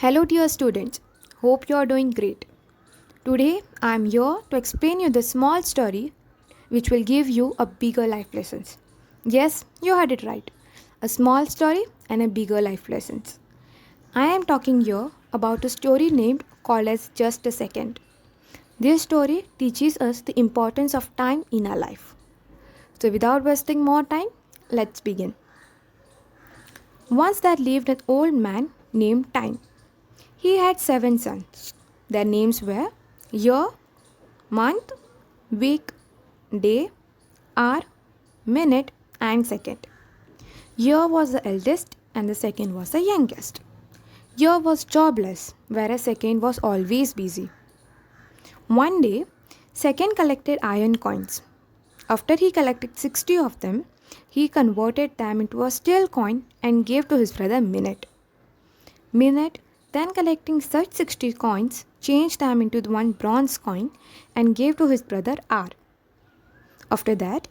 Hello dear students, hope you are doing great. Today I am here to explain you the small story which will give you a bigger life lessons. Yes, you heard it right. A small story and a bigger life lessons. I am talking here about a story named called as Just a Second. This story teaches us the importance of time in our life. So without wasting more time, let's begin. Once there lived an old man named Time. He had 7 sons. Their names were year, month, week, day, hour, minute, and second. Year was the eldest and the second was the youngest. Year was jobless, whereas second was always busy. One day, second collected iron coins. After he collected 60 of them, he converted them into a steel coin and gave to his brother Minute. Minute, then collecting such 60 coins, changed them into one bronze coin and gave to his brother R. After that,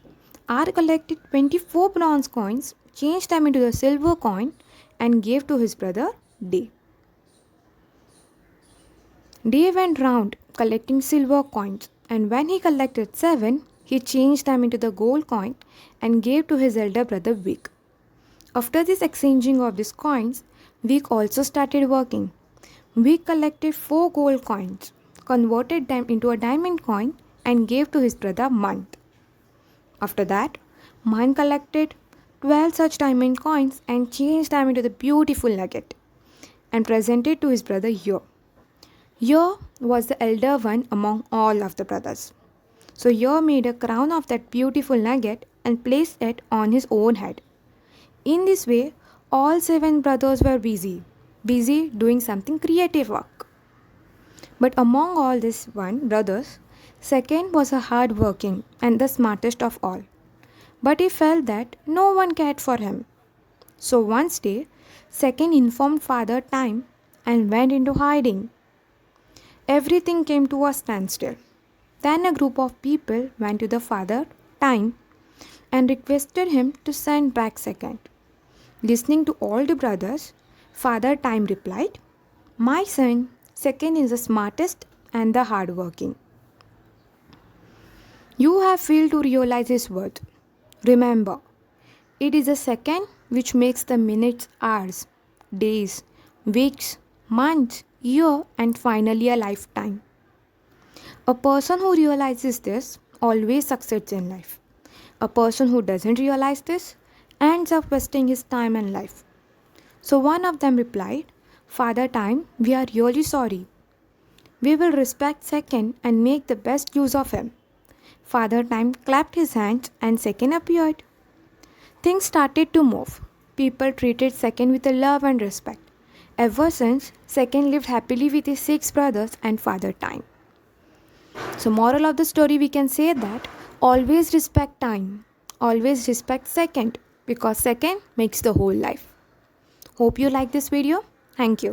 R collected 24 bronze coins, changed them into the silver coin and gave to his brother Day. Day went round collecting silver coins, and when he collected 7, he changed them into the gold coin and gave to his elder brother Week. After this exchanging of these coins, Week also started working. Week collected 4 gold coins, converted them into a diamond coin and gave to his brother Month. After that, Month collected 12 such diamond coins and changed them into the beautiful nugget and presented to his brother Year. Year was the elder one among all of the brothers. So Year made a crown of that beautiful nugget and placed it on his own head. In this way, all 7 brothers were busy doing something creative work. But among all these brothers, second was a hard-working and the smartest of all. But he felt that no one cared for him. So one day, second informed father Time and went into hiding. Everything came to a standstill. Then a group of people went to the father Time and requested him to send back second. Listening to all the brothers, Father Time replied, "My son, second is the smartest and the hardworking. You have failed to realize his worth. Remember, it is the second which makes the minutes hours, days, weeks, months, year, and finally a lifetime. A person who realizes this always succeeds in life. A person who doesn't realize this ends up wasting his time and life." So one of them replied, "Father Time, we are really sorry. We will respect second and make the best use of him." Father Time clapped his hands and second appeared. Things started to move. People treated second with a love and respect. Ever since, second lived happily with his 6 brothers and Father Time. So moral of the story, we can say that always respect time. Always respect second, because second makes the whole life. Hope you like this video. Thank you.